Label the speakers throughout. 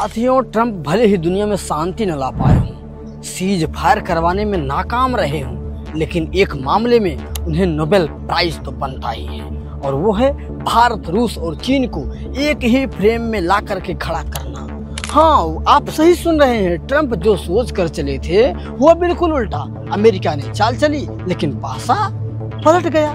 Speaker 1: साथियों, ट्रंप भले ही दुनिया में शांति न ला पाए हों, सीज फायर करवाने में नाकाम रहे हों, लेकिन एक मामले में उन्हें नोबेल प्राइज तो बनता ही है, और वो है भारत, रूस और चीन को एक ही फ्रेम में ला करके खड़ा करना। हाँ, आप सही सुन रहे हैं। ट्रंप जो सोच कर चले थे वो बिल्कुल उल्टा। अमेरिका ने चाल चली, लेकिन पासा पलट गया।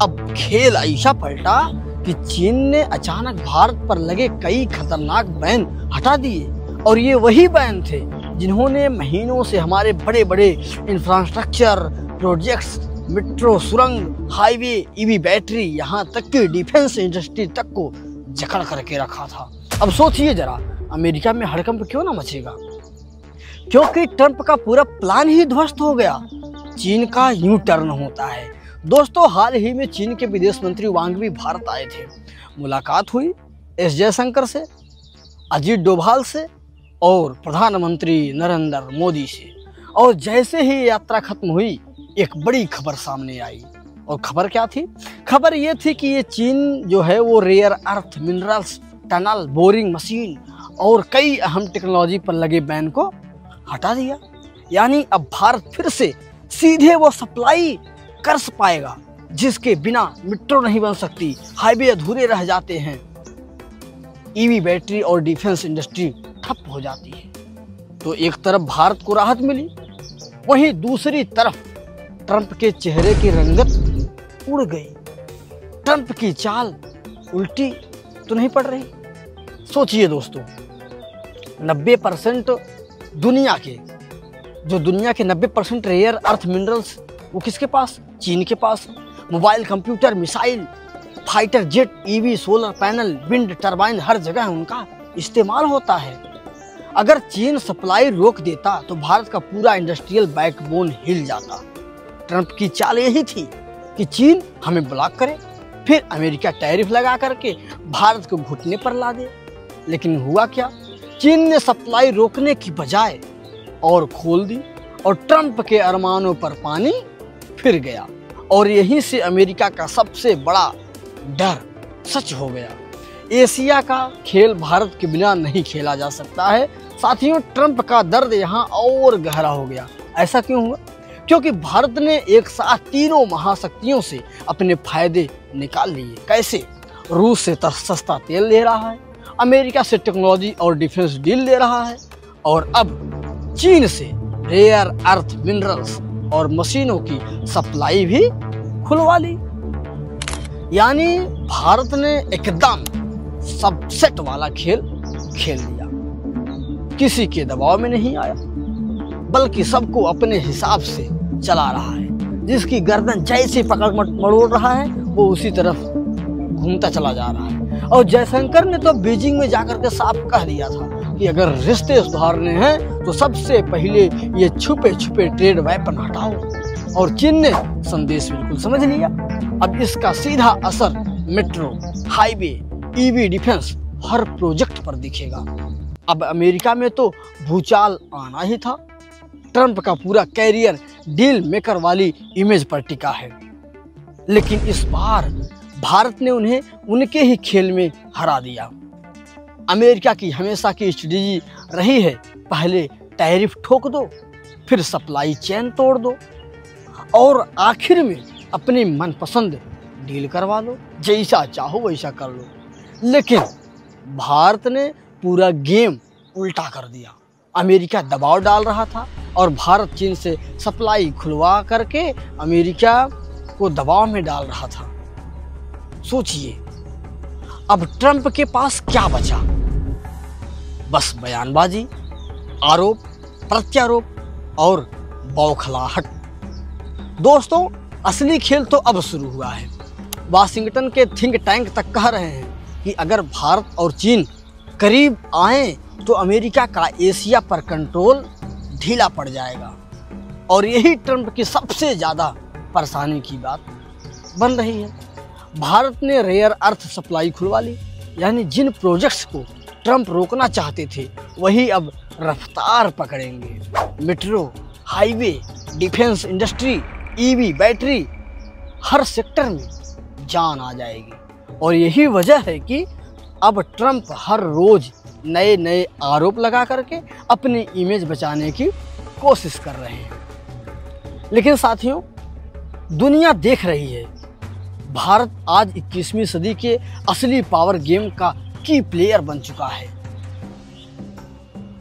Speaker 1: अब खेल ऐसा पलटा कि चीन ने अचानक भारत पर लगे कई खतरनाक बैन हटा दिए, और ये वही बैन थे जिन्होंने महीनों से हमारे बड़े बड़े इंफ्रास्ट्रक्चर प्रोजेक्ट्स, मेट्रो, सुरंग, हाईवे, ईवी बैटरी, यहाँ तक कि डिफेंस इंडस्ट्री तक को जकड़ करके रखा था। अब सोचिए जरा, अमेरिका में हड़कंप क्यों ना मचेगा? क्योंकि ट्रंप का पूरा प्लान ही ध्वस्त हो गया। चीन का यू टर्न होता है। दोस्तों, हाल ही में चीन के विदेश मंत्री वांग भी भारत आए थे। मुलाकात हुई एस जयशंकर से, अजीत डोभाल से और प्रधानमंत्री नरेंद्र मोदी से। और जैसे ही यात्रा खत्म हुई, एक बड़ी खबर सामने आई। और खबर क्या थी? खबर ये थी कि ये चीन जो है वो rare earth minerals, tunnel, boring machine और कई अहम टेक्नोलॉजी पर लगे बैन को हटा दिया। यानी अब भारत फिर से सीधे वो सप्लाई कर पाएगा जिसके बिना मेट्रो नहीं बन सकती, हाईवे अधूरे रह जाते हैं, ईवी बैटरी और डिफेंस इंडस्ट्री ठप हो जाती है। तो एक तरफ भारत को राहत मिली, वहीं दूसरी तरफ ट्रंप के चेहरे की रंगत उड़ गई। ट्रंप की चाल उल्टी तो नहीं पड़ रही? सोचिए दोस्तों, 90% दुनिया के 90% रेयर अर्थ मिनरल्स वो किसके पास? चीन के पास। Mobile, computer, missile, fighter jet, EV, solar panel, wind turbine, हर जगह उनका इस्तेमाल होता है। अगर चीन सप्लाई रोक देता तो भारत का पूरा इंडस्ट्रियल बैकबोन हिल जाता। ट्रंप की चाल यही थी कि चीन हमें ब्लॉक करे, फिर अमेरिका टैरिफ लगा करके भारत को घुटने पर ला दे। लेकिन हुआ क्या? चीन ने सप्लाई रोकने की बजाय और खोल दी, और ट्रंप के अरमानों पर पानी फिर गया। और यहीं से अमेरिका का सबसे बड़ा डर सच हो गया। एशिया का खेल भारत के बिना नहीं खेला जा सकता है। साथियों, ट्रंप का दर्द यहाँ और गहरा हो गया। ऐसा क्यों हुआ? क्योंकि भारत ने एक साथ तीनों महाशक्तियों से अपने फायदे निकाल लिए। कैसे? रूस से सस्ता तेल ले रहा है, अमेरिका से टेक्नोलॉजी और डिफेंस डील ले रहा है, और अब चीन से रेयर अर्थ मिनरल्स और मशीनों की सप्लाई भी खुलवा ली। यानी भारत ने एकदम सब सेट वाला खेल खेल लिया। किसी के दबाव में नहीं आया, बल्कि सबको अपने हिसाब से चला रहा है। जिसकी गर्दन जैसे पकड़ मरोड़ रहा है, वो उसी तरफ घूमता चला जा रहा है। और जयशंकर ने तो बीजिंग में जाकर के साफ कह दिया था कि अगर रिश्ते सुधारने हैं तो सबसे पहले ये छुपे छुपे ट्रेड वेपन हटाओ। और चीन ने संदेश बिल्कुल समझ लिया। अब इसका सीधा असर मेट्रो, हाईवे, ईवी, डिफेंस हर प्रोजेक्ट पर दिखेगा। अब अमेरिका में तो भूचाल आना ही था। ट्रंप का पूरा कैरियर डील मेकर वाली इमेज पर टिका है, लेकिन इस बार भारत ने उन्हें उनके ही खेल में हरा दिया। अमेरिका की हमेशा की स्ट्रेटजी रही है, पहले टैरिफ ठोक दो, फिर सप्लाई चेन तोड़ दो, और आखिर में अपनी मनपसंद डील करवा लो, जैसा चाहो वैसा कर लो। लेकिन भारत ने पूरा गेम उल्टा कर दिया। अमेरिका दबाव डाल रहा था और भारत चीन से सप्लाई खुलवा करके अमेरिका को दबाव में डाल रहा था। सोचिए, अब ट्रंप के पास क्या बचा? बस बयानबाजी, आरोप प्रत्यारोप और बौखलाहट। दोस्तों, असली खेल तो अब शुरू हुआ है। वाशिंगटन के थिंक टैंक तक कह रहे हैं कि अगर भारत और चीन करीब आए तो अमेरिका का एशिया पर कंट्रोल ढीला पड़ जाएगा। और यही ट्रंप की सबसे ज़्यादा परेशानी की बात बन रही है। भारत ने रेयर अर्थ सप्लाई खुलवा ली, यानी जिन प्रोजेक्ट्स को ट्रंप रोकना चाहते थे वही अब रफ्तार पकड़ेंगे। Metro, highway, defence industry, EV, battery, हर सेक्टर में जान आ जाएगी। और यही वजह है कि अब ट्रंप हर रोज नए नए आरोप लगा करके अपनी इमेज बचाने की कोशिश कर रहे हैं। लेकिन साथियों, दुनिया देख रही है, भारत आज 21वीं सदी के असली पावर गेम का की प्लेयर बन चुका है।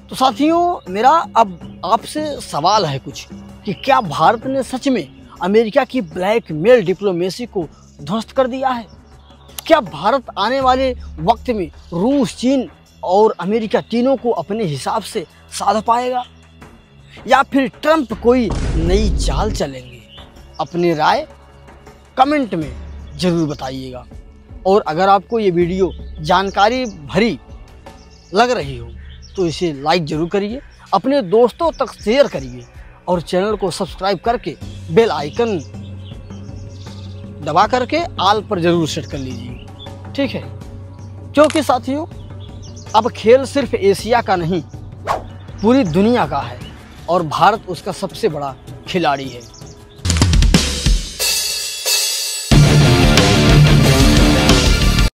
Speaker 1: तो साथियों, मेरा अब आपसे सवाल है कुछ कि क्या भारत ने सच में अमेरिका की ब्लैकमेल डिप्लोमेसी को ध्वस्त कर दिया है? क्या भारत आने वाले वक्त में रूस, चीन और अमेरिका तीनों को अपने हिसाब से साध पाएगा, या फिर ट्रंप कोई नई चाल चलेंगे? अपनी राय कमेंट में ज़रूर बताइएगा। और अगर आपको ये वीडियो जानकारी भरी लग रही हो तो इसे लाइक ज़रूर करिए, अपने दोस्तों तक शेयर करिए और चैनल को सब्सक्राइब करके बेल आइकन दबा करके आल पर ज़रूर सेट कर लीजिए, ठीक है? क्योंकि साथियों, अब खेल सिर्फ एशिया का नहीं, पूरी दुनिया का है और भारत उसका सबसे बड़ा खिलाड़ी है।